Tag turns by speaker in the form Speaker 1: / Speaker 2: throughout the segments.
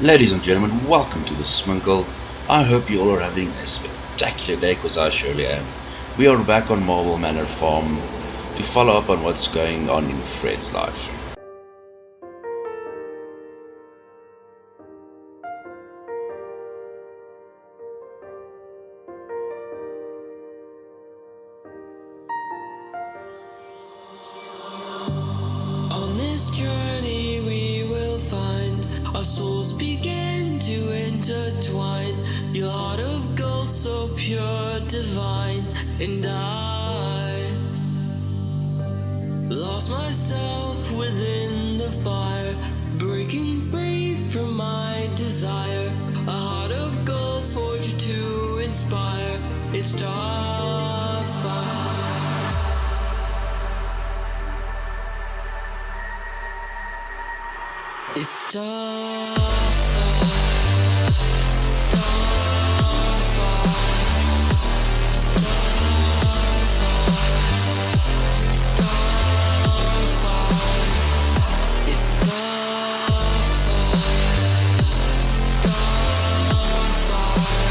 Speaker 1: Ladies and gentlemen, welcome to the Sminkel. I hope you all are having a spectacular day, because I surely am. We are back on Marwell Manor Farm to follow up on what's going on in Fred's life.
Speaker 2: On this journey we will find our souls begin to intertwine. Your heart of gold so pure, divine. And I lost myself within the fire, breaking free from my desire. A heart of gold forged to inspire. It's starfire. It's starfire, starfire, starfire, starfire. It's starfire,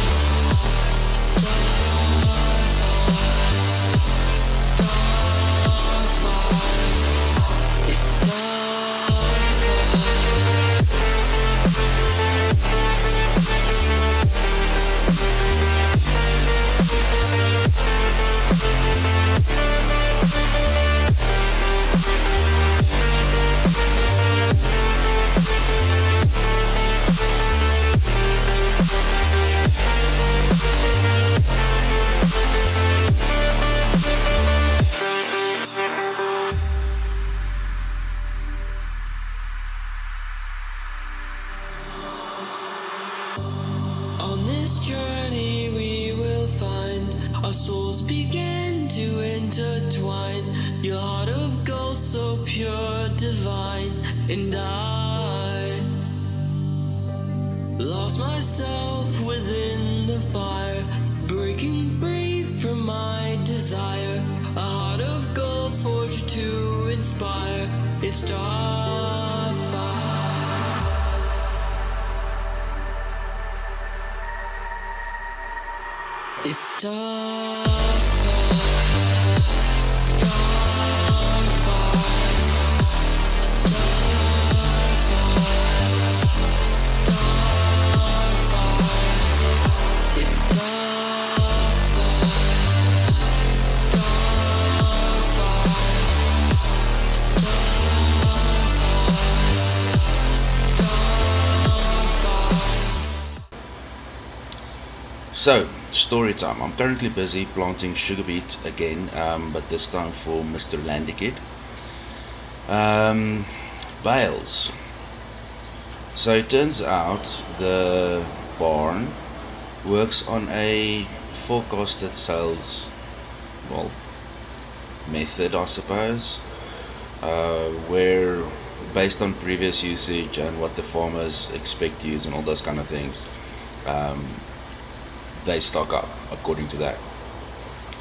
Speaker 2: starfire, starfire, starfire. It's On this journey we will find our souls begin to intertwine. Your heart of gold so pure, divine. And I lost myself within the fire, breaking free from my desire. A heart of gold forged to inspire. It's starfire. It's starfire, starfire, starfire, starfire. It's starfire, starfire, starfire.
Speaker 1: So, story time. I'm currently busy planting sugar beet again, but this time for Mr. Landikid. Bales. So it turns out the barn works on a forecasted sales, method, I suppose, where based on previous usage and what the farmers expect to use and all those kind of things, they stock up according to that.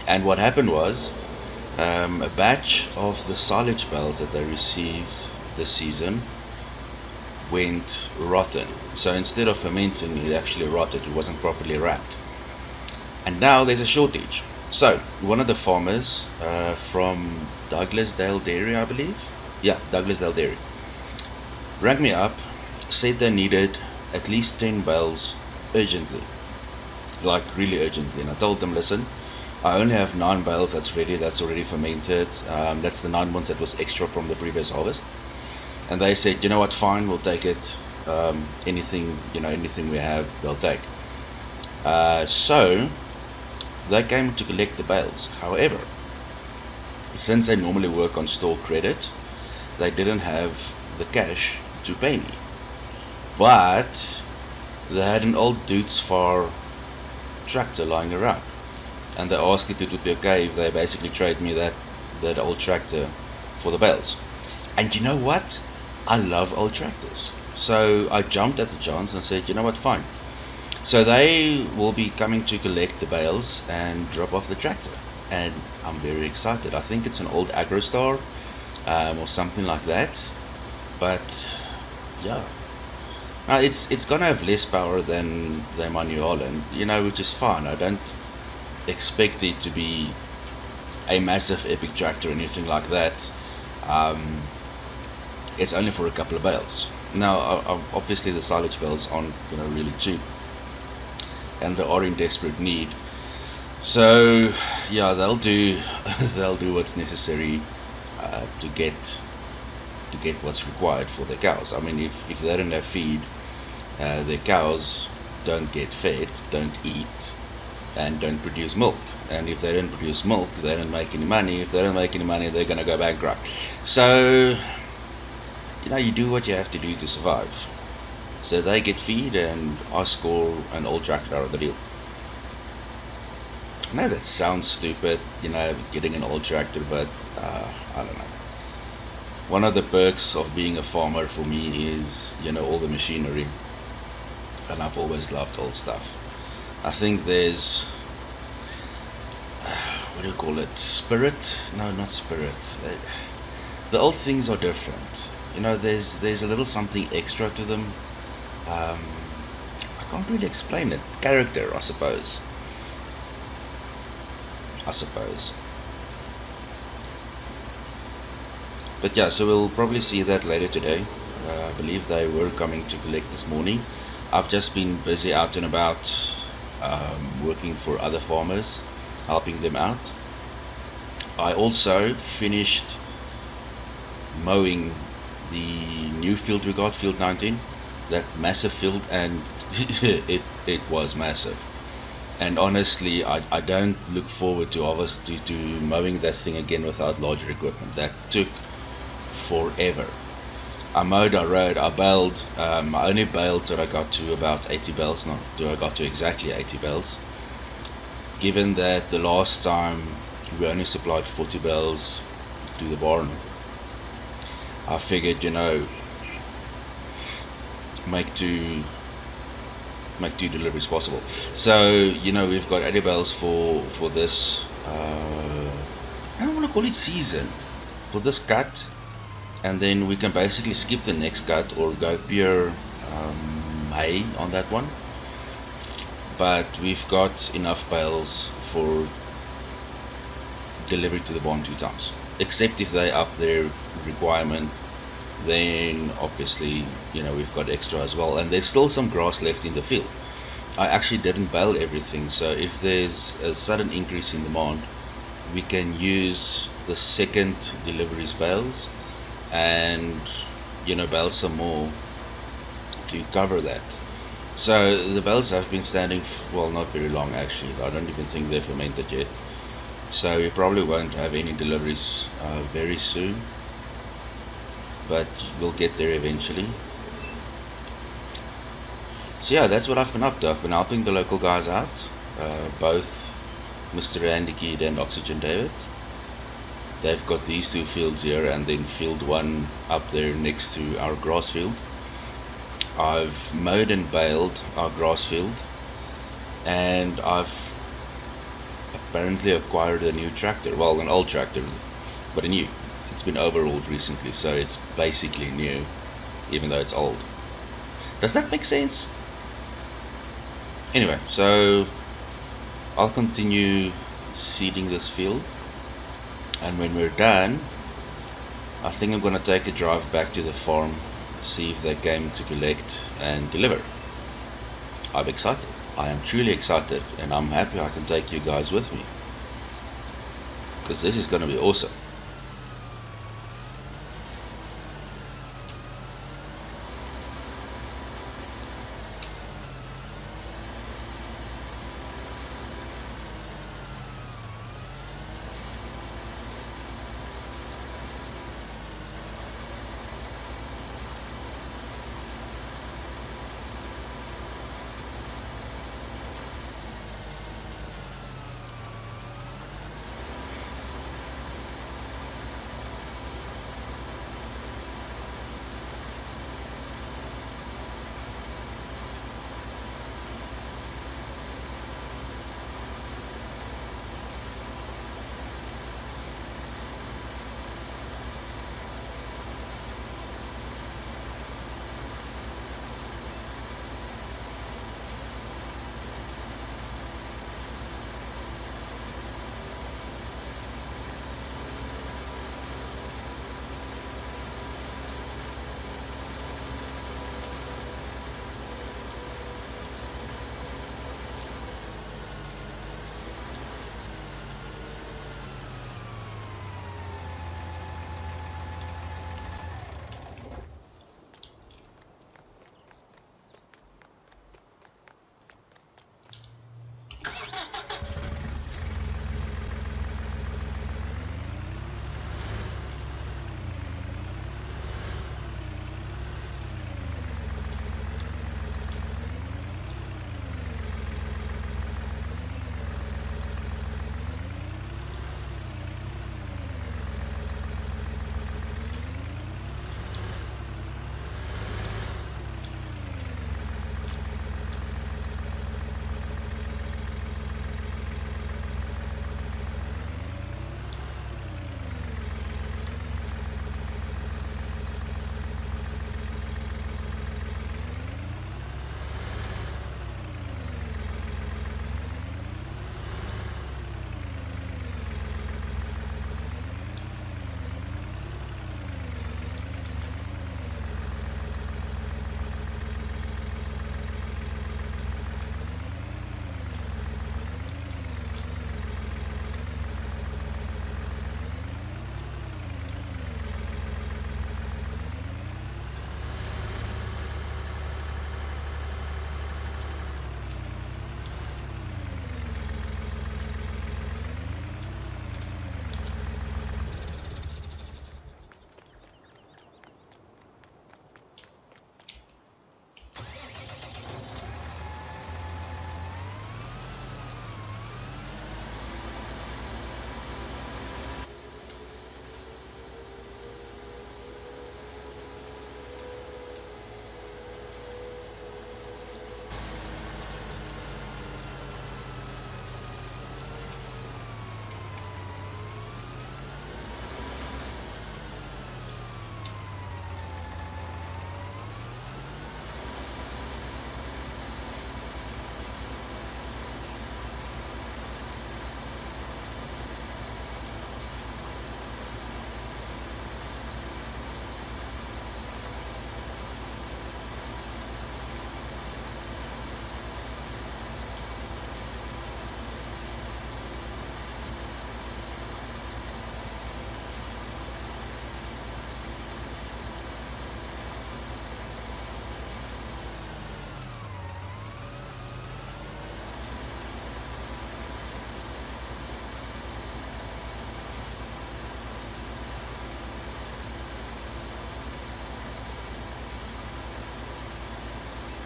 Speaker 1: And what happened was, a batch of the silage bales that they received this season went rotten. So instead of fermenting, it actually rotted. It wasn't properly wrapped. And now there's a shortage. So one of the farmers from Douglasdale Dairy, I believe, yeah, Douglasdale Dairy, rang me up, said they needed at least 10 bales urgently, like really urgently. And I told them, listen, I only have 9 bales that's already fermented. That's the 9 ones that was extra from the previous harvest. And they said, you know what, fine, we'll take it. Anything we have, they'll take. So they came to collect the bales. However, since they normally work on store credit, they didn't have the cash to pay me. But they had an old Dude's Fahr tractor lying around, and they asked if it would be okay if they basically trade me that old tractor for the bales. And you know what? I love old tractors. So I jumped at the chance and said, you know what, fine. So they will be coming to collect the bales and drop off the tractor. And I'm very excited. I think it's an old AgroStar or something like that. But yeah, Now it's gonna have less power than the manual, and which is fine. I don't expect it to be a massive epic tractor or anything like that. It's only for a couple of bales. Now, obviously the silage bales aren't really cheap, and they are in desperate need. So yeah, they'll do they'll do what's necessary to get what's required for their cows. I mean, if they don't have feed, their cows don't get fed, don't eat, and don't produce milk. And if they don't produce milk, they don't make any money. If they don't make any money, they're gonna go bankrupt. So you do what you have to do to survive. So they get feed, and I score an old tractor out of the deal. I know that sounds stupid, getting an old tractor, but I don't know. One of the perks of being a farmer for me is, all the machinery, and I've always loved old stuff. I think there's, what do you call it? Spirit? No, not spirit. The old things are different. There's a little something extra to them. I can't really explain it. Character, I suppose. But yeah, so we'll probably see that later today. I believe they were coming to collect this morning. I've just been busy out and about, working for other farmers, helping them out. I also finished mowing the new field we got, field 19, that massive field, and it was massive. And honestly, I don't look forward to mowing that thing again without larger equipment. That took forever. I mowed, I rode, I baled. I only baled till I got to about 80 bales, not till I got to exactly 80 bales. Given that the last time we only supplied 40 bales to the barn, I figured, make two deliveries possible. So we've got 80 bales for this, I don't want to call it season, for this cut, and then we can basically skip the next cut or go pure hay on that one. But we've got enough bales for delivery to the barn 2 times, except if they up their requirement, then obviously we've got extra as well. And there's still some grass left in the field. I actually didn't bale everything, so if there's a sudden increase in demand, we can use the second delivery's bales and bale some more to cover that. So the bales have been standing not very long actually. I don't even think they've fermented yet, so we probably won't have any deliveries very soon, but we'll get there eventually. So yeah, that's what I've been up to. I've been helping the local guys out, both Mr. Randy Kidd and Oxygen David. They've got these 2 fields here, and then field 1 up there next to our grass field. I've mowed and baled our grass field, and I've apparently acquired a new tractor. Well, an old tractor, but a new. It's been overhauled recently, so it's basically new, even though it's old. Does that make sense? Anyway, so I'll continue seeding this field, and when we're done, I think I'm gonna take a drive back to the farm, see if they came to collect and deliver. I'm excited. I am truly excited, and I'm happy I can take you guys with me, because this is gonna be awesome.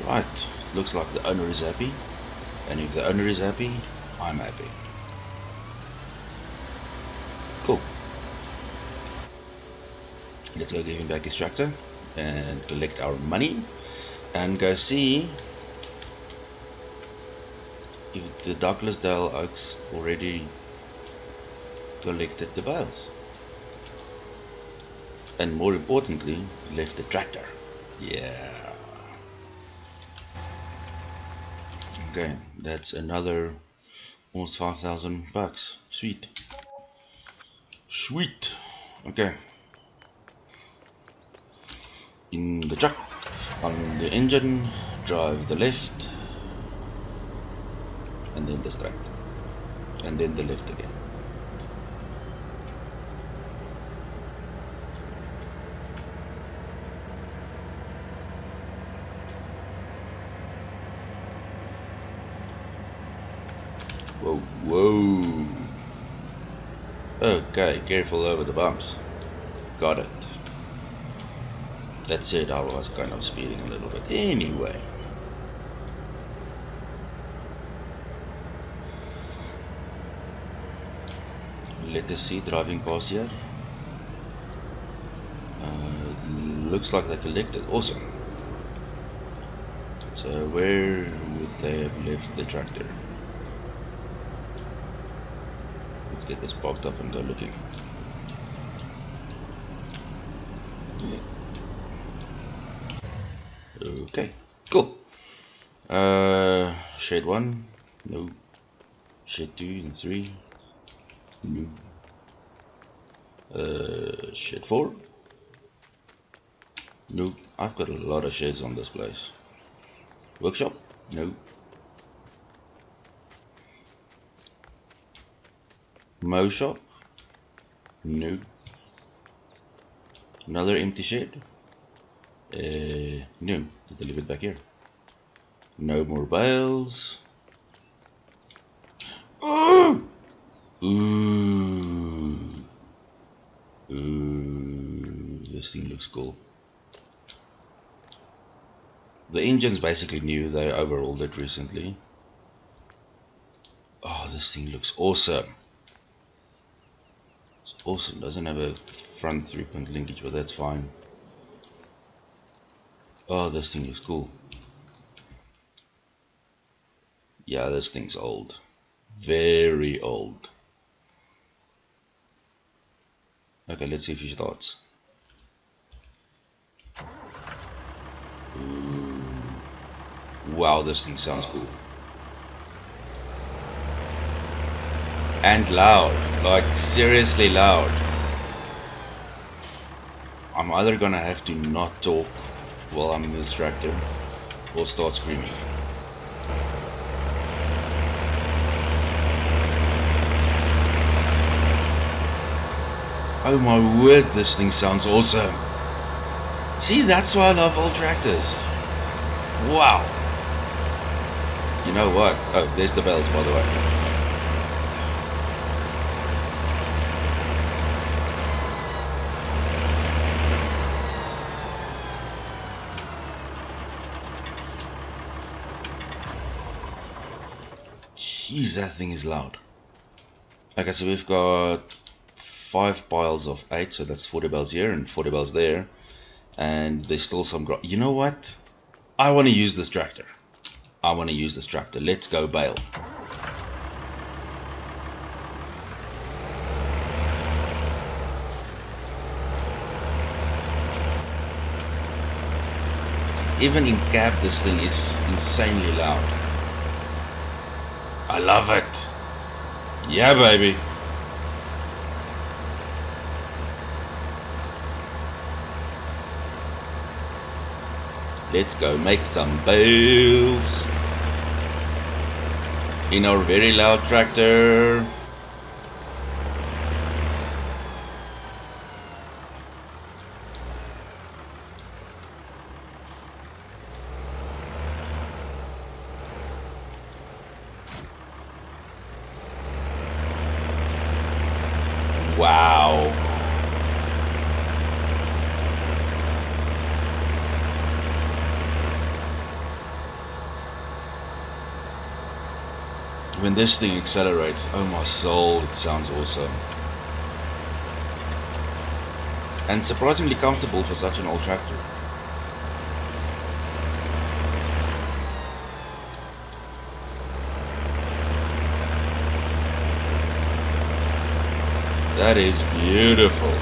Speaker 1: Right, it looks like the owner is happy, and if the owner is happy, I'm happy. Cool. Let's go give him back his tractor and collect our money and go see if the Douglasdale Oaks already collected the bales. And more importantly, left the tractor. Yeah. Okay, that's another almost $5,000. Sweet. Sweet. Okay. In the truck, on the engine, drive the left, and then the straight, and then the left again. Whoa, whoa. Okay, careful over the bumps. Got it. That's it, I was kind of speeding a little bit. Anyway. Let us see, driving past here. Looks like they collected. Awesome. So where would they have left the tractor? Let's get this parked off and go looking. Okay, cool. Shed 1, no. Shed 2 and 3, no. Shed 4, no. I've got a lot of sheds on this place. Workshop, no. Mow shop, no. Another empty shed, no. I'll leave it back here. No more bales. Oh! Ooh. Ooh. This thing looks cool. The engine's basically new. They overhauled it recently. Oh, this thing looks awesome. It's awesome. Doesn't have a front 3-point linkage, but that's fine. Oh, this thing looks cool. Yeah, this thing's old. Very old. Okay, let's see if he starts. Ooh. Wow, this thing sounds cool. And loud. Like, seriously loud. I'm either gonna have to not talk while I'm in this tractor or start screaming. Oh my word, this thing sounds awesome. See, that's why I love old tractors. Wow. You know what? Oh, there's the bells, by the way. Jeez, that thing is loud. Okay, so we've got 5 piles of 8, so that's 40 bells here and 40 bells there. And there's still some you know what? I want to use this tractor. Let's go bale. Even in cab, this thing is insanely loud. I love it. Yeah, baby. Let's go make some bales in our very loud tractor. Wow. when this thing accelerates, oh my soul, it sounds awesome. And surprisingly comfortable for such an old tractor. That is beautiful.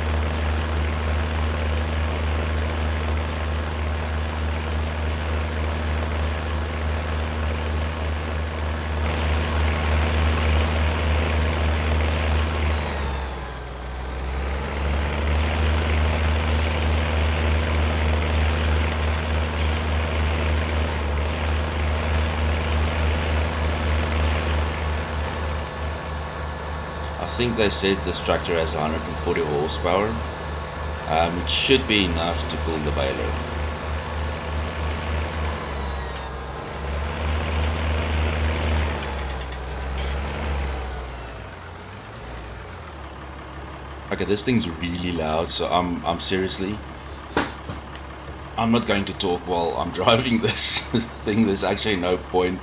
Speaker 1: I think they said this tractor has 140 horsepower. It should be enough to pull the baler. Okay, this thing's really loud, so I'm seriously, I'm not going to talk while I'm driving this thing. There's actually no point.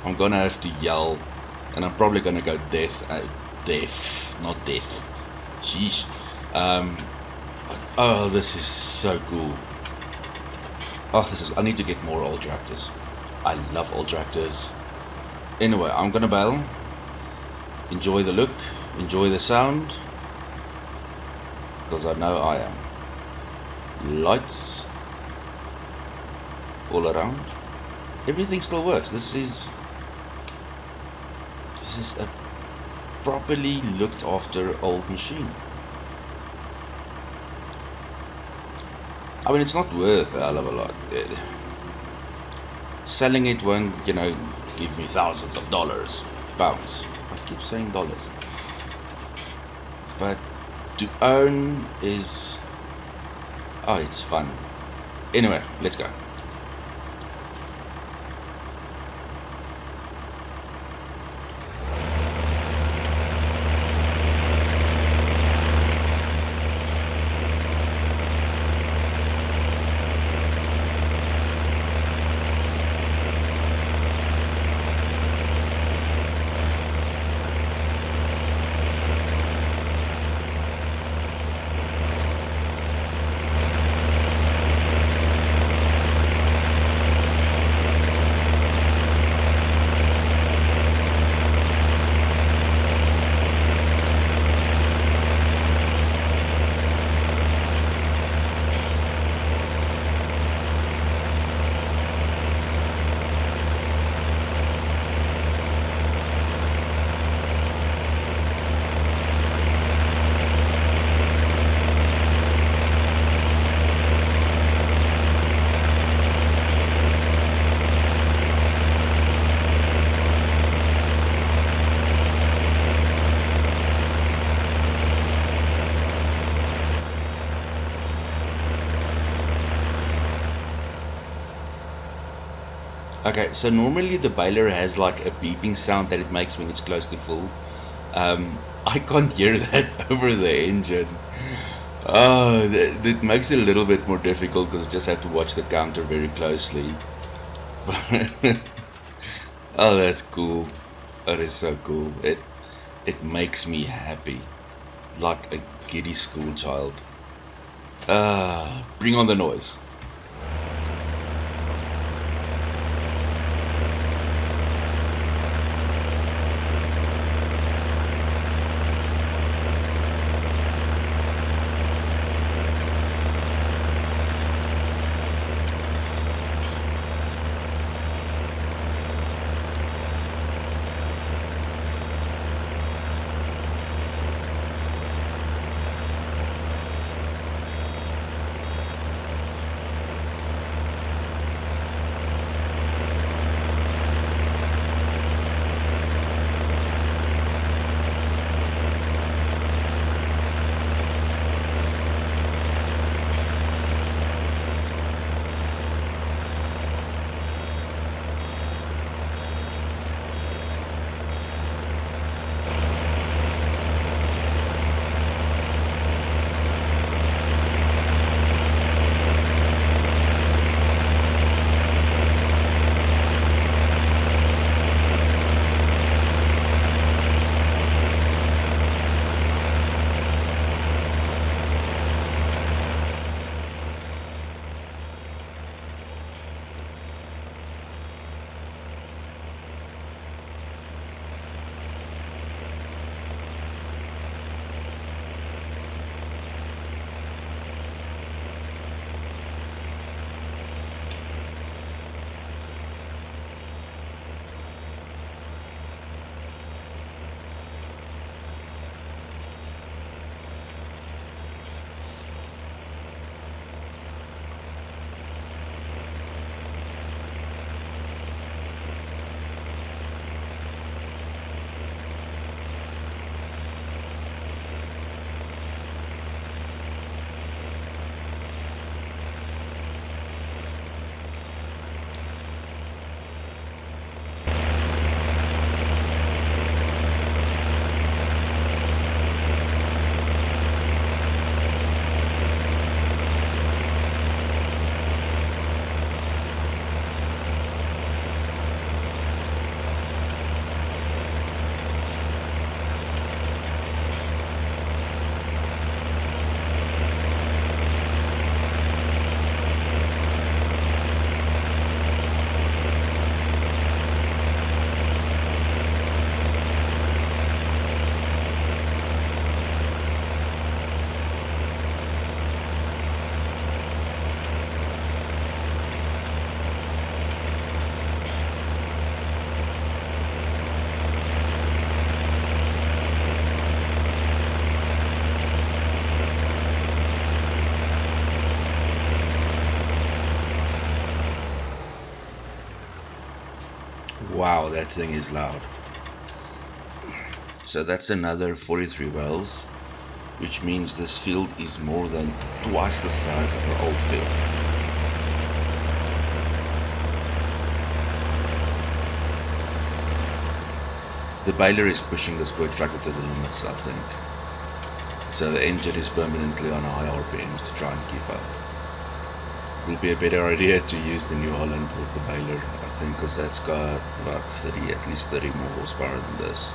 Speaker 1: I'm gonna have to yell, and I'm probably gonna go deaf, not deaf. Sheesh. But, oh, this is so cool. Oh, I need to get more old tractors. I love old tractors. Anyway, I'm gonna bail. Enjoy the look, enjoy the sound, because I know I am. Lights all around. Everything still works. This is a properly looked after old machine. I mean, it's not worth a hell of a lot. Selling it won't, you know, give me thousands of dollars, pounds. I keep saying dollars. But to own is, oh, it's fun. Anyway, let's go. Okay, so normally the baler has like a beeping sound that it makes when it's close to full. I can't hear that over the engine. Oh, that makes it a little bit more difficult because I just have to watch the counter very closely. Oh, that's cool. That is so cool. It makes me happy, like a giddy school child. Bring on the noise. Wow, that thing is loud. So that's another 43 wells, which means this field is more than twice the size of the old field. The baler is pushing this work tractor to the limits, I think. So the engine is permanently on high RPMs to try and keep up. It will be a better idea to use the New Holland with the baler, I think, because that's got about 30, at least 30 more horsepower than this.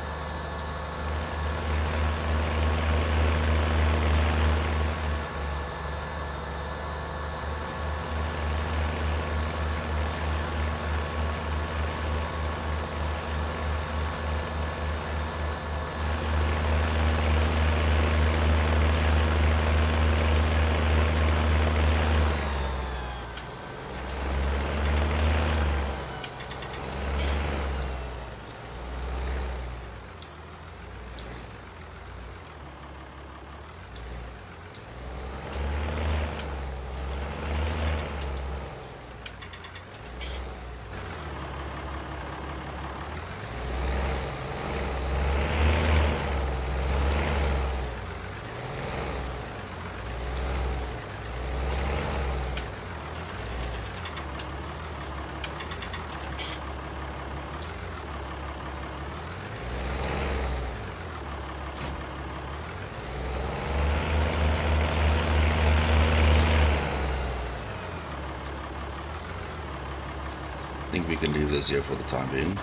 Speaker 1: I think we can leave this here for the time being.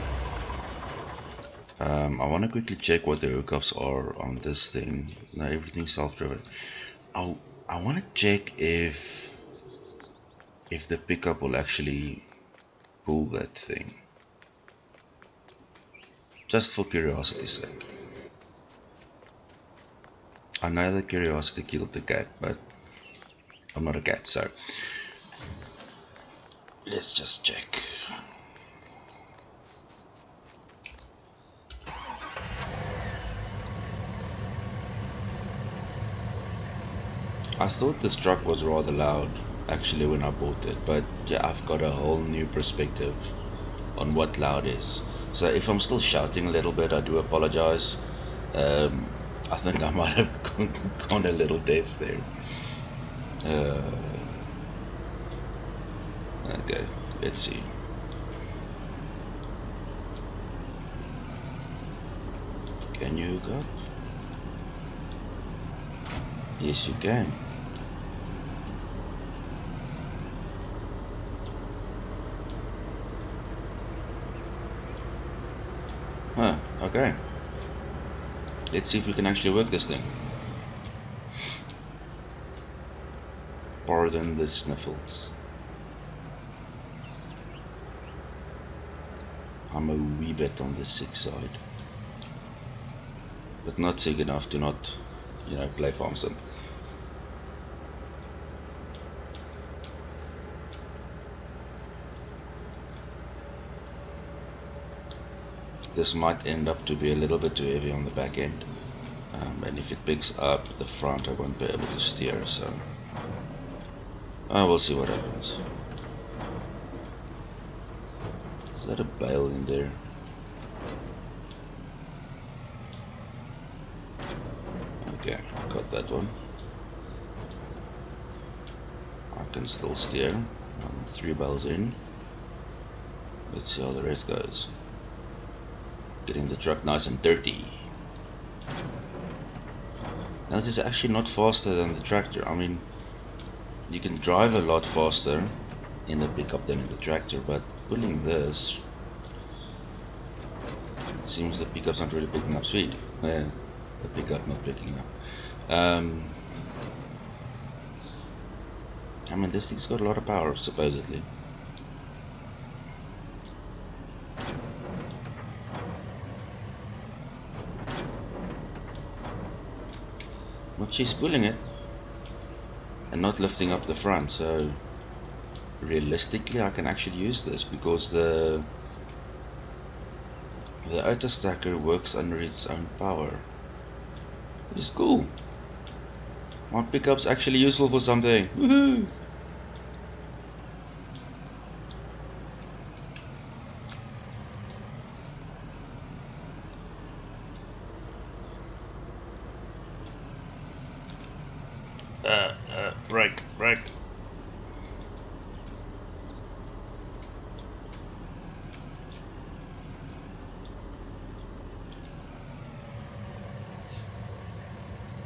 Speaker 1: I want to quickly check what the hookups are on this thing. No, everything's self-driven. I want to check if the pickup will actually pull that thing. Just for curiosity's sake. I know that curiosity killed the cat, but I'm not a cat, so let's just check. I thought this truck was rather loud actually when I bought it, but yeah, I've got a whole new perspective on what loud is. So if I'm still shouting a little bit, I do apologize. I think I might have gone a little deaf there. Okay, let's see. Can you hook up? Yes, you can. Huh, okay. Let's see if we can actually work this thing. Pardon the sniffles. I'm a wee bit on the sick side. But not sick enough to not, play farm sim. This might end up to be a little bit too heavy on the back end, and if it picks up the front I won't be able to steer, so we'll see what happens. Is that a bale in there? Okay, got that one. I can still steer. I'm 3 bales in. Let's see how the rest goes. Getting the truck nice and dirty. Now this is actually not faster than the tractor. I mean, you can drive a lot faster in the pickup than in the tractor, but pulling this, it seems the pickup's not really picking up speed. Yeah, the pickup not picking up. I mean, this thing's got a lot of power, supposedly. But she's pulling it and not lifting up the front, so realistically I can actually use this because the auto stacker works under its own power, which is cool. My pickup's actually useful for something. Woohoo! Break, break.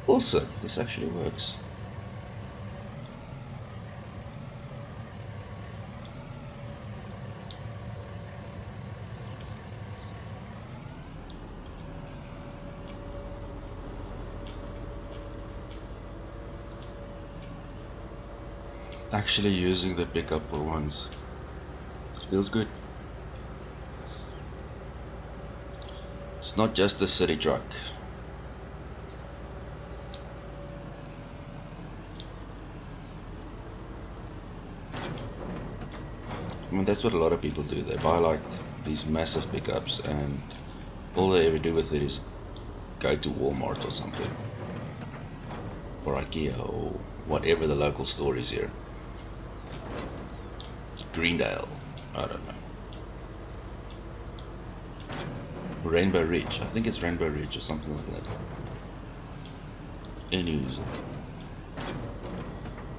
Speaker 1: Awesome, this actually works. Actually using the pickup for once. It feels good. It's not just a city truck. I mean, that's what a lot of people do. They buy like these massive pickups and all they ever do with it is go to Walmart or something. Or IKEA or whatever the local store is here. Greendale, I don't know. Rainbow Ridge, I think it's Rainbow Ridge or something like that. Anyways,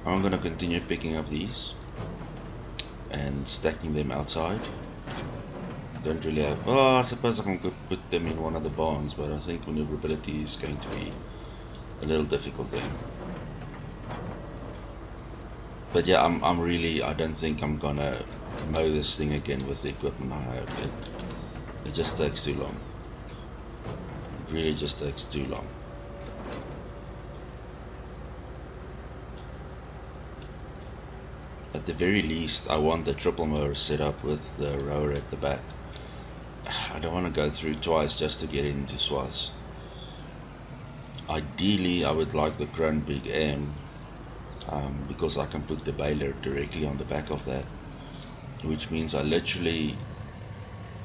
Speaker 1: I'm gonna continue picking up these and stacking them outside. Don't really have, oh, I suppose I can put them in one of the barns, but I think maneuverability is going to be a little difficult there. But yeah, I'm really, I don't think I'm gonna mow this thing again with the equipment I have. It just takes too long. It really just takes too long. At the very least, I want the triple mower set up with the rower at the back. I don't want to go through twice just to get into swaths. Ideally, I would like the Crown Big M because I can put the baler directly on the back of that, which means I literally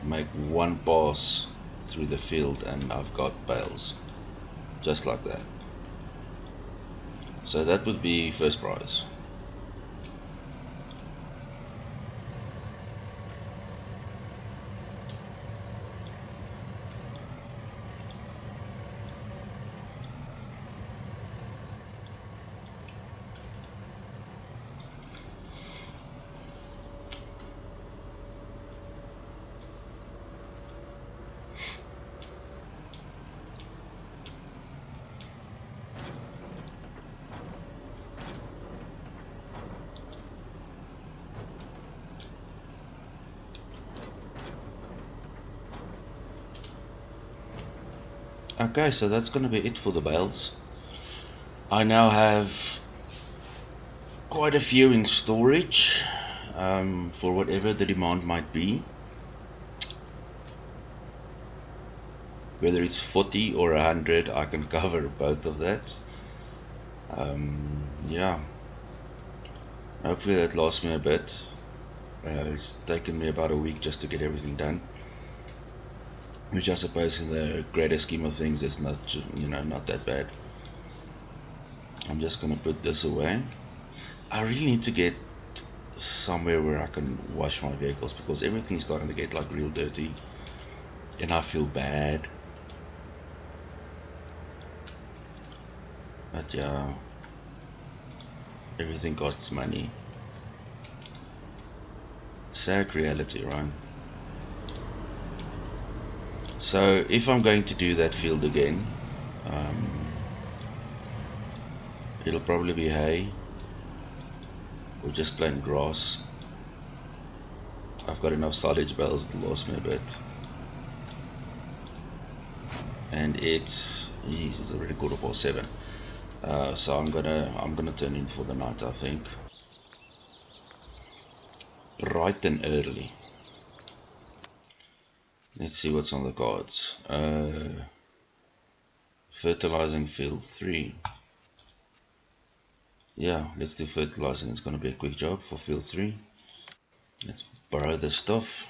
Speaker 1: make one pass through the field and I've got bales, just like that. So that would be first prize. Okay, so that's gonna be it for the bales. I now have quite a few in storage for whatever the demand might be. Whether it's 40 or 100, I can cover both of that. Yeah, hopefully that lasts me a bit. It's taken me about a week just to get everything done, which I suppose in the greater scheme of things is not, not that bad. I'm just gonna put this away. I really need to get somewhere where I can wash my vehicles because everything's starting to get like real dirty and I feel bad. But yeah, everything costs money. Sad reality, right? So if I'm going to do that field again, it'll probably be hay or just plain grass. I've got enough silage bales to last me a bit. And it's already 7:15. So I'm gonna turn in for the night, I think. Bright and early. Let's see what's on the cards. Fertilizing field 3. Yeah, let's do fertilizing. It's gonna be a quick job for field 3. Let's borrow the stuff.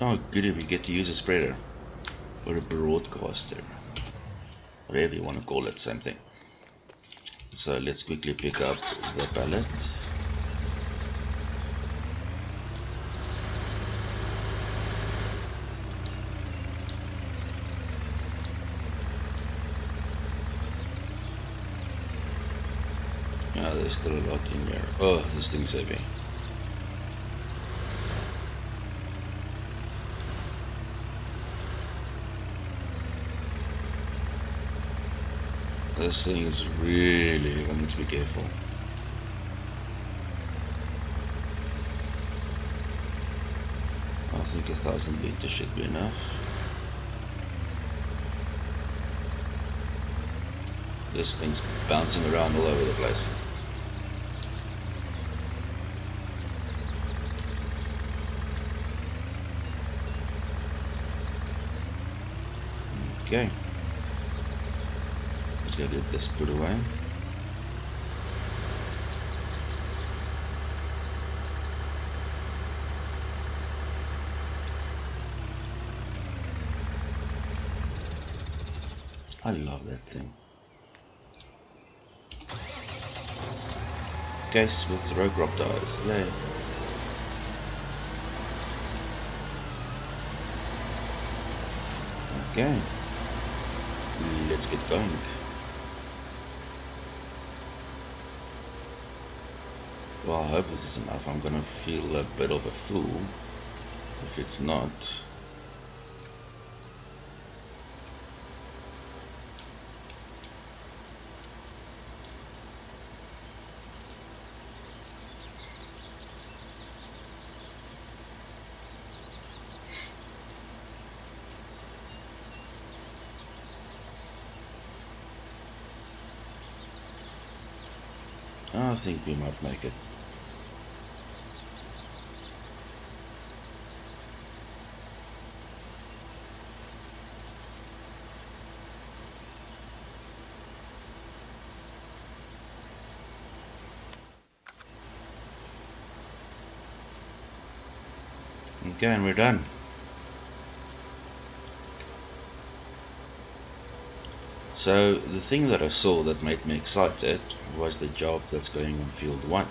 Speaker 1: Oh goody, we get to use a spreader. or a broadcaster, whatever you want to call it, same thing. So let's quickly pick up the pallet. Yeah, there's still a lot in here. Oh, this thing's heavy. This thing is really, I need to be careful. I think 1,000 liters should be enough. This thing's bouncing around all over the place. Okay. Let's go get this put away. I love that thing. Case with row crop tires. Yay. Okay. Let's get going. Well, I hope this is enough. I'm gonna feel a bit of a fool if it's not. I think we might make it. Okay, and we're done. So the thing that I saw that made me excited was the job that's going on field 1,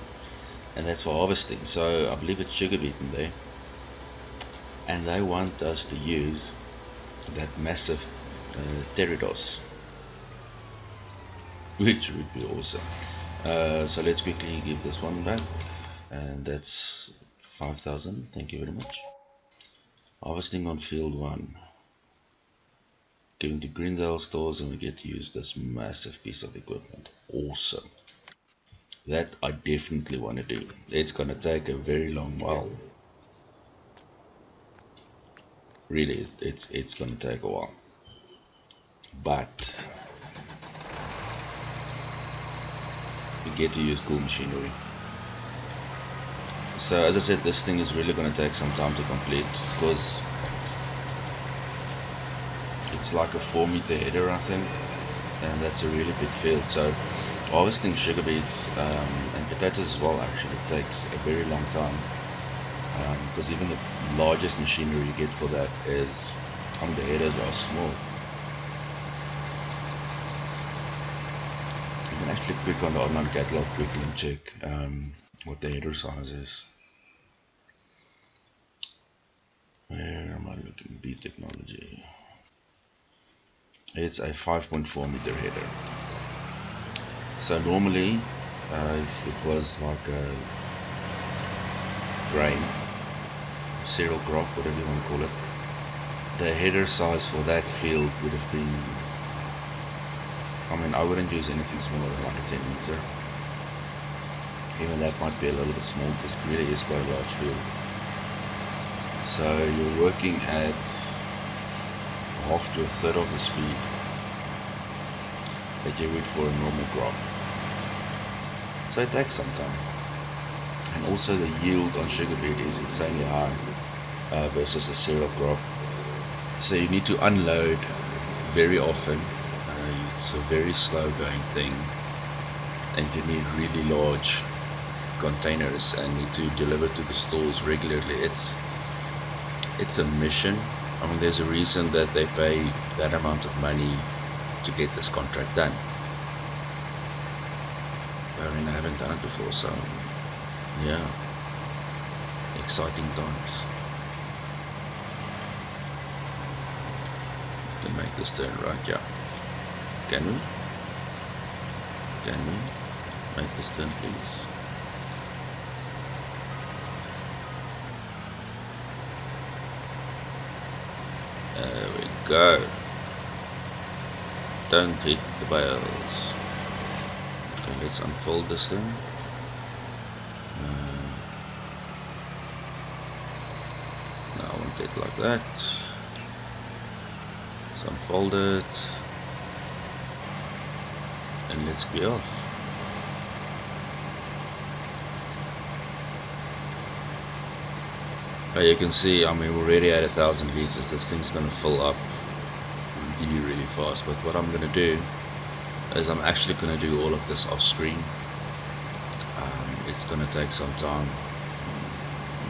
Speaker 1: and that's for harvesting. So I believe it's sugar beet in there, and they want us to use that massive pterodos, which would be awesome. So let's quickly give this one back, and that's 5,000. Thank you very much. Harvesting on field 1. Going to Greendale stores, and we get to use this massive piece of equipment. Awesome. That I definitely want to do. It's gonna take a very long while. Really, it's gonna take a while. But we get to use cool machinery. So as I said, this thing is really gonna take some time to complete, because it's like a 4-meter header, I think, and that's a really big field. So harvesting sugar beets and potatoes as well actually takes a very long time, because even the largest machinery you get for that is, the headers are small. You can actually click on the online catalog quickly and check what the header size is. Where am I looking? Beet technology. It's a 5.4 meter header. So normally, if it was like a grain, cereal crop, whatever you want to call it, the header size for that field would have been, I wouldn't use anything smaller than like a 10 meter. Even that might be a little bit small, because it really is quite a large field. So you're working at half to a third of the speed that you would for a normal crop. So it takes some time. And also the yield on sugar beet is insanely high versus a cereal crop. So you need to unload very often. It's a very slow going thing, and you need really large containers and need to deliver to the stores regularly. It's a mission, I mean, there's a reason that they pay that amount of money to get this contract done. I mean, I haven't done it before, so yeah, exciting times. Can make this turn right, yeah. Can we? Can we make this turn, please? There we go. Don't hit the bales. Okay, let's unfold this thing. Now I want it like that. Let's unfold it. And let's be off. You can see, I mean, we're already at 1,000 liters. This thing's gonna fill up really fast. But what I'm gonna do is I'm actually gonna do all of this off screen. It's gonna take some time,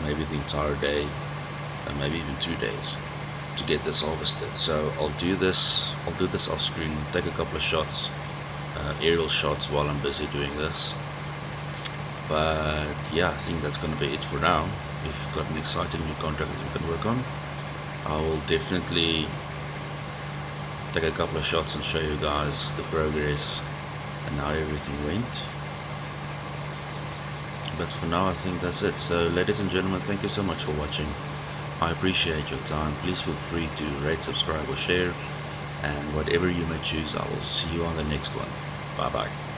Speaker 1: maybe the entire day, and maybe even 2 days to get this harvested. So I'll do this off screen, take a couple of shots, aerial shots while I'm busy doing this. But yeah, I think that's gonna be it for now. We've got an exciting new contract that we can work on. I will definitely take a couple of shots and show you guys the progress and how everything went. But for now, I think that's it. So ladies and gentlemen, thank you so much for watching. I appreciate your time. Please feel free to rate, subscribe or share, and whatever you may choose, I will see you on the next one. Bye bye.